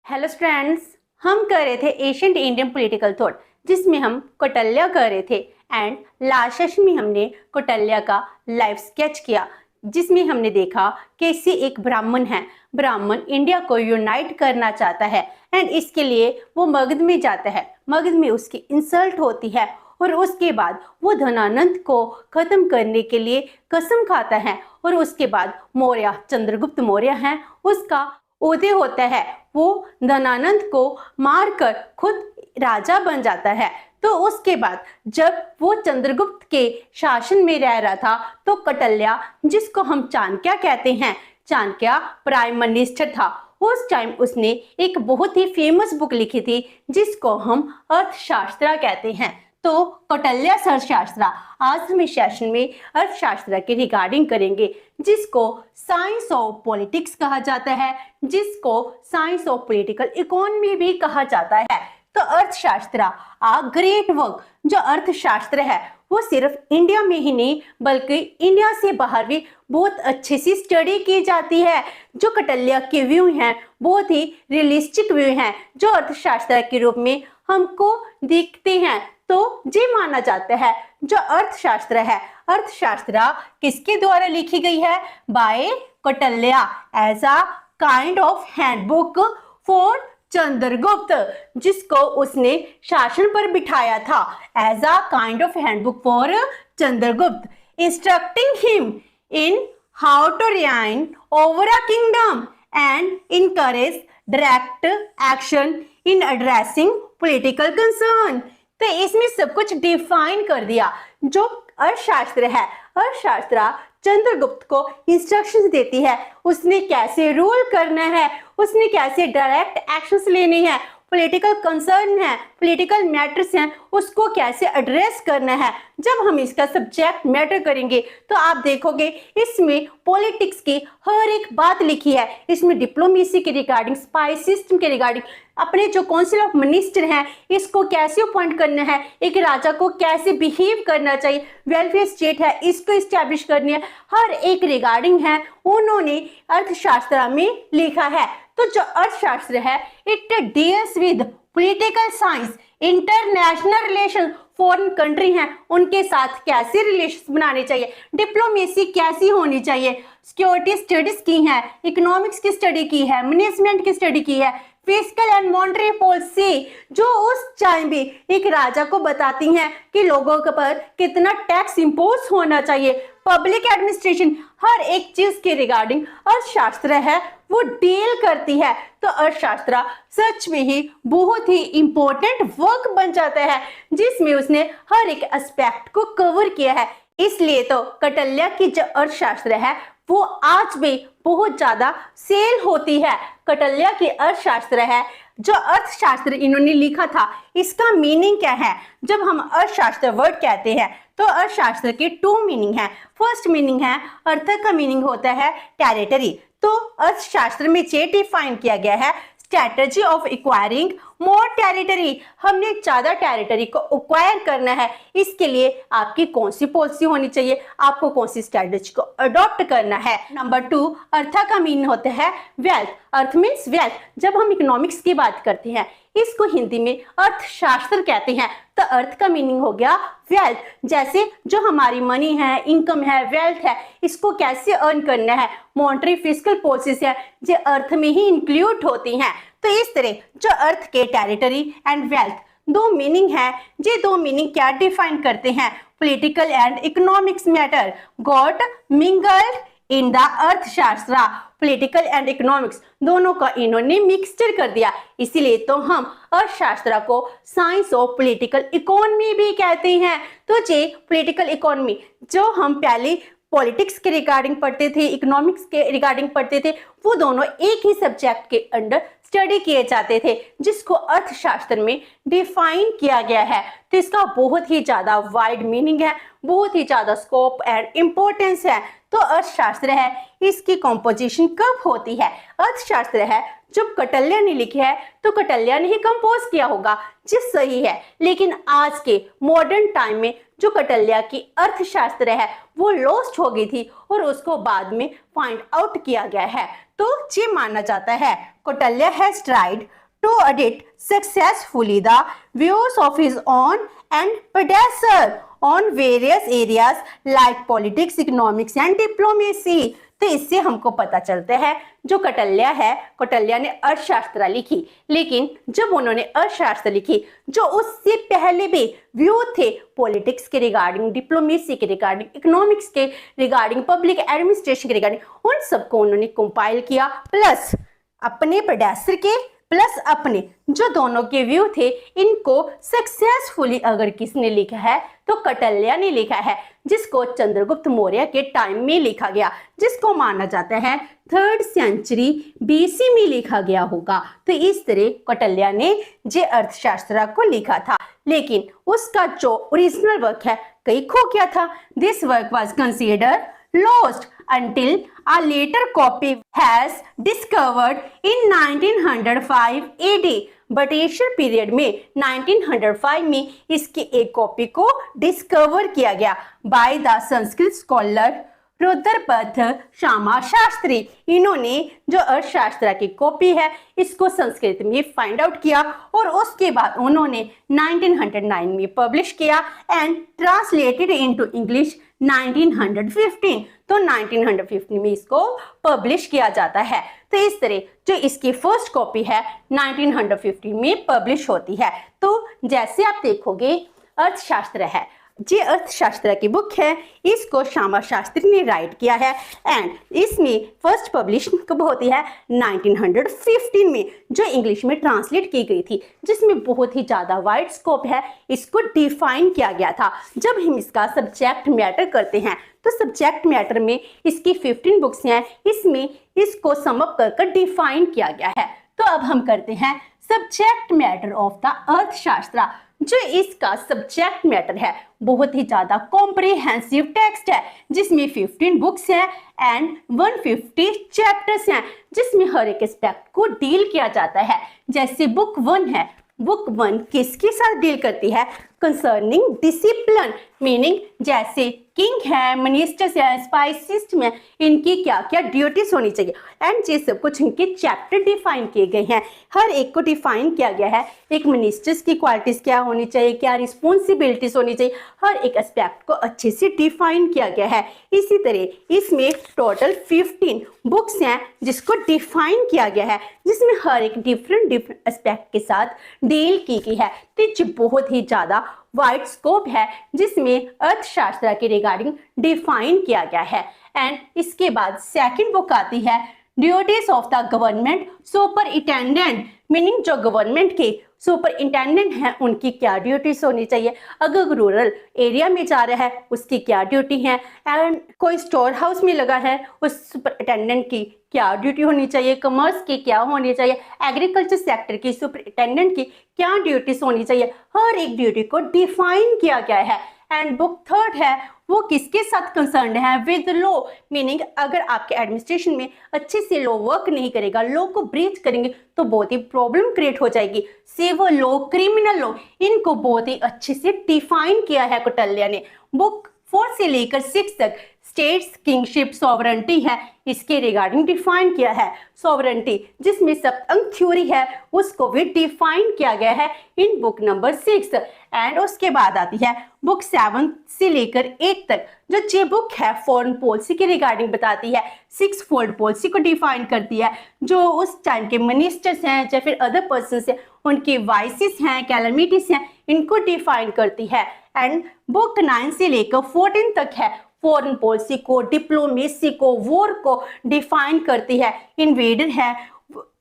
Hello students, हम कर रहे थे एशियंट इंडियन पॉलिटिकल थॉट जिसमें हम कौटिल्य कर रहे थे एंड लास्ट सेशन में हमने कौटिल्य का लाइफ स्केच किया जिसमें हमने देखा कैसे एक ब्राह्मण है। ब्राह्मण इंडिया को यूनाइट करना चाहता है एंड इसके लिए वो मगध में जाता है। मगध में उसकी इंसल्ट होती है और उसके बाद वो धनानंद को खत्म करने के लिए कसम खाता है और उसके बाद मौर्य चंद्रगुप्त मौर्य हैं उसका उदय होता है। वो धनानंद को मारकर खुद राजा बन जाता है। तो उसके बाद जब वो चंद्रगुप्त के शासन में रह रहा था तो कौटिल्य, जिसको हम चाणक्य कहते हैं, चाणक्य प्राइम मिनिस्टर था। उस टाइम उसने एक बहुत ही फेमस बुक लिखी थी जिसको हम अर्थशास्त्र कहते हैं। तो कौटिल्य अर्थशास्त्र आज हम इस सेशन में अर्थशास्त्र के रिगार्डिंग करेंगे जिसको साइंस ऑफ पॉलिटिक्स कहा जाता है, जिसको साइंस ऑफ पॉलिटिकल इकोनॉमी भी कहा जाता है। तो अर्थशास्त्र आ ग्रेट वर्क। जो अर्थशास्त्र है वो सिर्फ इंडिया में ही नहीं बल्कि इंडिया से बाहर भी बहुत अच्छे से स्टडी की जाती है। जो कौटिल्य के व्यू हैं बहुत ही रियलिस्टिक व्यू हैं जो अर्थशास्त्र के रूप में हमको दिखते हैं। तो ये माना जाता है जो अर्थशास्त्र है, अर्थशास्त्र किसके द्वारा लिखी गई है? By Kautilya as a kind of handbook for Chandragupta, जिसको उसने शासन पर बिठाया था as a kind of handbook for Chandragupta, instructing him in how to reign over a kingdom and encourage direct action in addressing political concern। तो इसमें सब कुछ डिफाइन कर दिया। जो अर्थशास्त्र है, अर्थशास्त्र चंद्रगुप्त को इंस्ट्रक्शंस देती है उसने कैसे रूल करना है, उसने कैसे डायरेक्ट एक्शंस लेने हैं, पॉलिटिकल कंसर्न है, पॉलिटिकल मैटर्स हैं, उसको कैसे एड्रेस करना है। जब हम इसका सब्जेक्ट मैटर करेंगे तो आप देखोगे इसमें पॉलिटिक्स की हर एक बात लिखी है। इसमें डिप्लोमेसी के रिगार्डिंग, स्पाई सिस्टम के रिगार्डिंग, अपने जो काउंसिल ऑफ मिनिस्टर हैं इसको कैसे अपॉइंट करना है, एक राजा को कैसे बिहेव करना चाहिए, वेलफेयर स्टेट है इसको इस्टेब्लिश करनी है, हर एक रिगार्डिंग है उन्होंने अर्थशास्त्र में लिखा है। तो जो अर्थशास्त्र है it deals with political science, international relation, foreign country हैं उनके साथ कैसे रिलेशन बनाने चाहिए, डिप्लोमेसी कैसी होनी चाहिए, सिक्योरिटी स्टडीज की है, इकोनॉमिक्स की स्टडी की है, मैनेजमेंट की स्टडी की है, फिस्कल एंड मॉनेटरी पॉलिसी जो उस टाइम भी एक राजा को बताती हैं कि लोगों के पर कितना टैक्स इंपोज होना चाहिए, पब्लिक एडमिनिस्ट्रेशन, हर एक चीज के रिगार्डिंग अर्थशास्त्र है वो डील करती है। तो अर्थशास्त्र सच में ही बहुत ही इंपॉर्टेंट वर्क बन जाता है जिसमें उसने हर एक एस्पेक्ट को कवर किया है। इसलिए तो कौटिल्य की जो अर्थशास्त्र है वो आज भी बहुत ज्यादा सेल होती है। कौटिल्य की अर्थशास्त्र है, जो अर्थशास्त्र इन्होंने लिखा था इसका मीनिंग क्या है? जब हम अर्थशास्त्र वर्ड कहते हैं तो अर्थशास्त्र के टू मीनिंग है। फर्स्ट मीनिंग है, अर्थ का मीनिंग होता है टेरिटरी। तो अर्थशास्त्र में ये डिफाइन किया गया है strategy of acquiring more territory, हमने ज्यादा टेरिटरी को एक्वायर करना है, इसके लिए आपकी कौन सी पॉलिसी होनी चाहिए, आपको कौन सी स्ट्रेटजी को अडॉप्ट करना है। नंबर 2, अर्थ का मीनिंग होता है वेल्थ। अर्थ मीन्स वेल्थ। जब हम इकोनॉमिक्स की बात करते हैं इसको हिंदी में अर्थशास्त्र कहते हैं। तो अर्थ का मीनिंग हो गया वेल्थ, जैसे जो हमारी मनी है, इनकम है, वेल्थ है, इसको कैसे अर्न करना है, मॉनेटरी फिस्कल पॉलिसीज है जो अर्थ में ही इंक्लूड होती हैं। तो इस तरह जो अर्थ के टेरिटरी एंड वेल्थ दो मीनिंग है, ये दो मीनिंग क्या डिफाइन करते हैं? Political and economics matter got mingled in the अर्थशास्त्र। पॉलिटिकल एंड इकोनॉमिक्स दोनों का इन्होंने मिक्सचर कर दिया, इसीलिए तो हम अर्थशास्त्र को साइंस ऑफ पॉलिटिकल इकोनॉमी भी कहते हैं। तो ये पॉलिटिकल इकोनॉमी जो हम पहले पॉलिटिक्स के रिगार्डिंग पढ़ते थे, इकोनॉमिक्स के रिगार्डिंग पढ़ते थे, वो दोनों एक ही सब्जेक्ट के अंडर स्टडी किए जाते थे जिसको अर्थशास्त्र में डिफाइन किया गया है। तो इसका बहुत ही ज्यादा वाइड मीनिंग है, बहुत ही ज्यादा स्कोप एंड इंपॉर्टेंस है। तो अर्थशास्त्र है इसकी कंपोजिशन कब होती है? अर्थशास्त्र है जब कौटिल्य ने लिखी है तो कौटिल्य ने ही कंपोज किया होगा, जी सही है। लेकिन आज के मॉडर्न टाइम में जो कौटिल्य की अर्थशास्त्र है वो लॉस्ट हो गई थी और उसको बाद में फाइंड आउट किया गया है। तो ये माना जाता है Kautilya has tried to audit successfully the views of his own and predecessor on various areas like politics, economics and diplomacy। तो इससे हमको पता चलता है जो कौटिल्य है, कौटिल्य ने अर्थशास्त्र लिखी, लेकिन जब उन्होंने अर्थशास्त्र लिखी जो उससे पहले भी व्यू थे पॉलिटिक्स के रिगार्डिंग, डिप्लोमेसी के रिगार्डिंग, इकोनॉमिक्स के रिगार्डिंग, पब्लिक एडमिनिस्ट्रेशन के रिगार्डिंग, उन सबको उन्होंने कंपाइल किया, प्लस अपने प्रेडेसेसर के प्लस अपने जो दोनों के व्यू थे इनको सक्सेसफुली अगर किसने लिखा है तो कौटिल्य ने लिखा है, जिसको चंद्रगुप्त मौर्य के टाइम में लिखा गया, जिसको माना जाता है 3rd सेंचुरी BC में लिखा गया होगा। तो इस तरह कौटिल्य ने जे अर्थशास्त्र को लिखा था, लेकिन उसका जो ओरिजिनल वर्क है कहीं खो गया था। This work was considered lost until a later copy has discovered in 1905 AD। Britisher period में 1905 में इसकी एक कॉपी को डिस्कवर किया गया by the Sanskrit scholar Rudrapath Shyama Shastri. इन्होंने जो अर्थशास्त्र की कॉपी है इसको संस्कृत में फाइंड आउट किया और उसके बाद उन्होंने 1909 में पब्लिश किया एंड ट्रांसलेटेड इनटू इंग्लिश 1915। तो 1915 में इसको पब्लिश किया जाता है। तो इस तरह जो इसकी फर्स्ट कॉपी है 1915 में पब्लिश होती है। तो जैसे आप देखोगे अर्थशास्त्र है, जे अर्थशास्त्र की बुक है, इसको श्यामा शास्त्री ने राइट किया है एंड इसमें फर्स्ट पब्लिश कब होती है 1915 में, जो इंग्लिश में ट्रांसलेट की गई थी, जिसमें बहुत ही ज़्यादा वाइड स्कोप है, इसको डिफाइन किया गया था। जब हम इसका सब्जेक्ट मैटर करते हैं तो सब्जेक्ट मैटर में इसकी 15 बुक्स हैं, इसमें इसको समअप कर डिफाइन किया गया है। तो अब हम करते हैं सब्जेक्ट मैटर ऑफ द अर्थशास्त्र। जो इसका सब्जेक्ट मैटर है बहुत ही ज्यादा कॉम्प्रिहेंसिव टेक्स्ट है, जिसमें 15 बुक्स हैं एंड 150 चैप्टर्स हैं, जिसमें हर एक एस्पेक्ट को डील किया जाता है। जैसे बुक 1 है, बुक 1 किसके साथ डील करती है, कंसर्निंग डिसिप्लिन, मीनिंग जैसे किंग है, मिनिस्टर्स है, स्पाइस सिस्टम है, इनकी क्या क्या ड्यूटीज होनी चाहिए एंड ये सब कुछ इनके चैप्टर डिफाइन किए गए हैं। हर एक को डिफाइन किया गया है, एक मिनिस्टर्स की क्वालिटीज क्या होनी चाहिए, क्या रिस्पॉन्सिबिलिटीज होनी चाहिए, हर एक एस्पेक्ट को अच्छे से डिफाइन किया गया है। इसी तरह इसमें टोटल 15 बुक्स हैं जिसको डिफाइन किया गया है, जिसमें हर एक डिफरेंट एस्पेक्ट के साथ डील की गई है। तो बहुत ही ज़्यादा वाइड स्कोप है जिसमें अर्थशास्त्र के रिगार्डिंग डिफाइन किया गया है। एंड इसके बाद सेकंड बुक आती है duties of the government superintendent, meaning जो गवर्नमेंट के सुपरिटेंडेंट हैं उनकी क्या ड्यूटीज होनी चाहिए, अगर रूरल एरिया में जा रहा है उसकी क्या ड्यूटी है, एंड कोई स्टोर हाउस में लगा है उस सुपरिटेंडेंट की क्या ड्यूटी होनी चाहिए, कॉमर्स की क्या होनी चाहिए, एग्रीकल्चर सेक्टर की सुपरिटेंडेंट की क्या ड्यूटीज होनी चाहिए, हर एक ड्यूटी को डिफाइन किया गया है। एंड बुक 3 है वो किसके साथ कंसर्न है, विद लॉ, मीनिंग अगर आपके एडमिनिस्ट्रेशन में अच्छे से लॉ वर्क नहीं करेगा, लॉ को ब्रीच करेंगे तो बहुत ही प्रॉब्लम क्रिएट हो जाएगी। सिविल लॉ, क्रिमिनल लॉ, इनको बहुत ही अच्छे से डिफाइन किया है कौटिल्य ने। बुक 4 से लेकर 6 तक स्टेट्स, किंगशिप, सॉवरेंटी है, इसके रिगार्डिंग डिफाइन किया है। सॉवरेंटी जिसमें सप्तम थ्योरी है उसको भी डिफाइन किया गया है इन बुक नंबर 6। एंड उसके बाद आती है बुक 7 से लेकर 8 तक, जो ये बुक है फॉरेन पॉलिसी के रिगार्डिंग बताती है, 6 फोल्ड पॉलिसी को डिफाइन करती है, जो उस टाइम के मिनिस्टर्स हैं या फिर अदर पर्सन हैं उनकी वाइसेस हैं, कैलमिटीज हैं, इनको डिफाइन करती है। एंड बुक 9 से लेकर 14 तक है फॉरेन पॉलिसी को, डिप्लोमेसी को, वॉर को डिफाइन करती है। इन्वेडर है,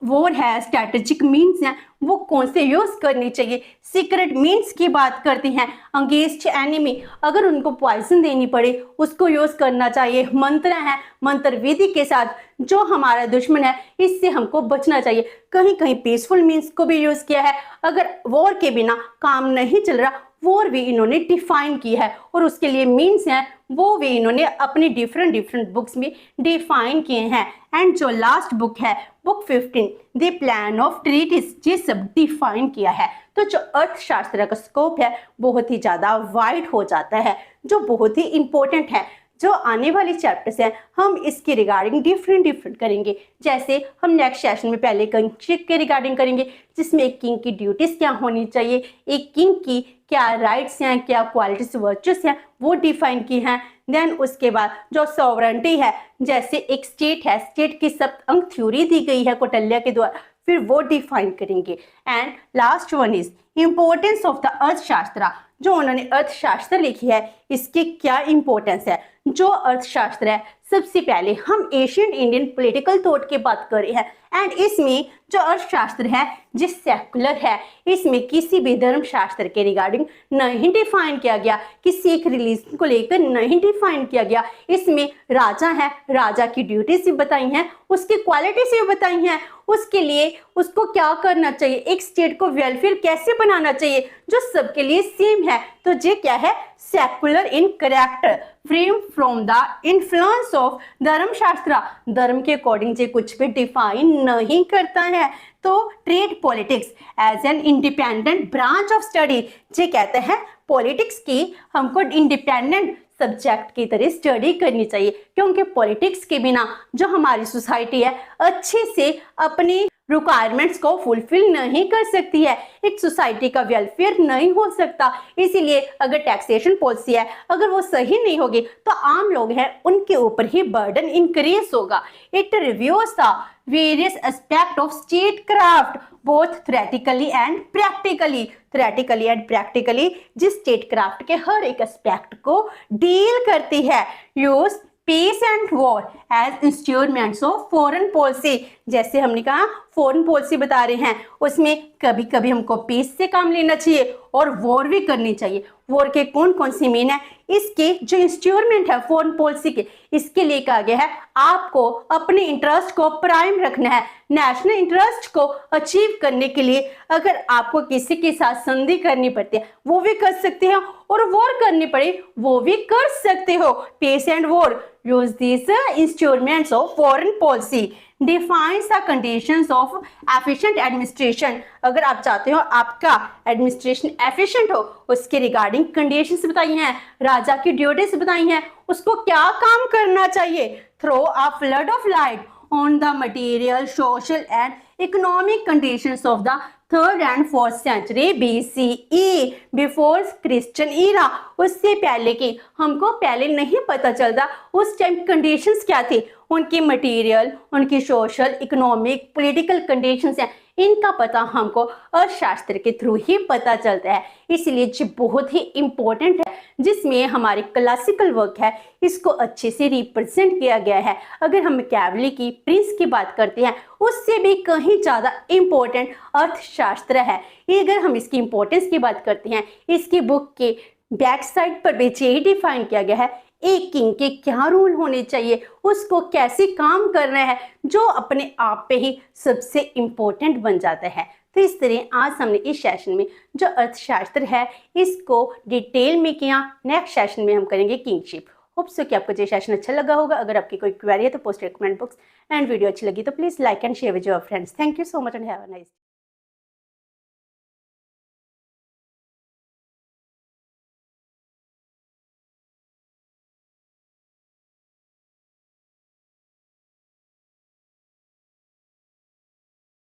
वॉर है, स्ट्रेटेजिक मीन्स हैं वो कौन से यूज करनी चाहिए, सीक्रेट मीन्स की बात करती हैं, अगेंस्ट एनिमी अगर उनको पॉइजन देनी पड़े उसको यूज करना चाहिए। मंत्र है, मंत्र विधि के साथ जो हमारा दुश्मन है इससे हमको बचना चाहिए। कहीं कहीं पीसफुल मीन्स को भी यूज किया है, अगर वॉर के बिना काम नहीं चल रहा वॉर भी इन्होंने डिफाइन की है और उसके लिए मीन्स हैं वो भी इन्होंने अपनी डिफरेंट बुक्स में डिफाइन किए हैं। एंड जो लास्ट बुक है book 15 the plan of treatise, ये सब डिफाइन किया है। तो जो अर्थशास्त्र का स्कोप है बहुत ही ज़्यादा वाइड हो जाता है, जो बहुत ही इंपॉर्टेंट है। जो आने वाले चैप्टर्स हैं हम इसके रिगार्डिंग डिफरेंट करेंगे। जैसे हम नेक्स्ट सेशन में पहले किंगशिप के रिगार्डिंग करेंगे, जिसमें एक किंग की ड्यूटीज क्या होनी चाहिए, एक किंग की क्या राइट्स हैं, क्या क्वालिटीज वर्चुअस हैं, वो डिफाइन की हैं। देन उसके बाद जो सॉवरेंटी है, जैसे एक स्टेट है, स्टेट की सप्तअंक थ्योरी दी गई है कौटिल्य के द्वारा, फिर वो डिफाइन करेंगे। And last one is importance of the अर्थशास्त्र, जो उन्होंने अर्थशास्त्र लिखी है इसकी क्या इंपॉर्टेंस है। जो अर्थशास्त्र है सबसे पहले हम एशियंट इंडियन पॉलिटिकल थॉट की बात कर रहे हैं। एंड इसमें जो अर्थशास्त्र है जो सेक्युलर है, इसमें किसी भी धर्मशास्त्र के रिगार्डिंग नहीं डिफाइन किया गया, किसी एक रिलीजन को लेकर नहीं डिफाइन किया गया। इसमें राजा है, राजा की ड्यूटी से बताई हैं, उसकी क्वालिटी से बताई हैं, उसके लिए उसको क्या करना चाहिए, एक स्टेट को वेलफेयर कैसे बनाना चाहिए, जो सबके लिए सेम है। तो ये क्या है, secular in character, free from the influence of धर्मशास्त्र, धर्म के अकॉर्डिंग जे कुछ भी डिफाइन नहीं करता है। तो trade politics as an independent branch of study, जे कहते हैं पॉलिटिक्स की हमको इंडिपेंडेंट सब्जेक्ट की तरह स्टडी करनी चाहिए, क्योंकि पॉलिटिक्स के बिना जो हमारी सोसाइटी है अच्छे से अपनी रिक्वायरमेंट्स को फुलफिल नहीं कर सकती है, एक सोसाइटी का वेलफेयर नहीं हो सकता। इसीलिए अगर टैक्सेशन पॉलिसी है अगर वो सही नहीं होगी तो आम लोग हैं उनके ऊपर ही बर्डन इंक्रीज होगा। It reviews the various aspect of state craft both theoretically and practically, जिस स्टेट क्राफ्ट के हर एक एस्पेक्ट को डील करती है। Use peace and war as instruments of foreign policy, जैसे हमने कहा फॉरेन पॉलिसी बता रहे हैं, उसमें कभी कभी हमको पीस से काम लेना चाहिए और वॉर भी करनी चाहिए। वॉर के कौन कौन सी मीन है, इसके जो इंस्ट्रूमेंट है फॉरेन पॉलिसी के, इसके लिए कहा गया है आपको अपने इंटरेस्ट को प्राइम रखना है। नेशनल इंटरेस्ट को अचीव करने के लिए अगर आपको किसी के साथ संधि करनी पड़ती है वो भी कर सकते हो, और वॉर करनी पड़े वो भी कर सकते हो। Peace and war use this instruments of foreign policy defines the conditions of efficient administration. अगर आप चाहते हो आपका एडमिनिस्ट्रेशन एफिशिएंट हो, उसके रिगार्डिंग कंडीशंस बताई हैं, राजा की ड्यूटीज बताई हैं, उसको क्या काम करना चाहिए। Throw a flood of light on the material, social and economic conditions of the 3rd and 4th century BCE, before Christian era. उससे पहले की हमको पहले नहीं पता चलता उस टाइम कंडीशंस क्या थी, उनकी मटेरियल, उनकी सोशल, इकोनॉमिक, पॉलिटिकल कंडीशंस हैं, इनका पता हमको अर्थशास्त्र के थ्रू ही पता चलता है। इसलिए ये बहुत ही इंपॉर्टेंट है, जिसमें हमारी क्लासिकल वर्क है इसको अच्छे से रिप्रेजेंट किया गया है। अगर हम मैकियावेली की प्रिंस की बात करते हैं उससे भी कहीं ज़्यादा इंपॉर्टेंट अर्थशास्त्र है। अगर हम इसकी इंपॉर्टेंस की बात करते हैं, इसकी बुक के बैक साइड पर भी यही डिफाइन किया गया है एक किंग के क्या रूल होने चाहिए, उसको कैसे काम करना है, जो अपने आप पे ही सबसे इंपॉर्टेंट बन जाता है। तो इस तरह आज हमने इस सेशन में जो अर्थशास्त्र है इसको डिटेल में किया। नेक्स्ट सेशन में हम करेंगे किंगशिप। होप सो कि आपको ये सेशन अच्छा लगा होगा। अगर आपकी कोई क्वेरी है तो post comment box, and video अच्छी लगी तो please like and share with your friends. Thank you so much and have a nice day.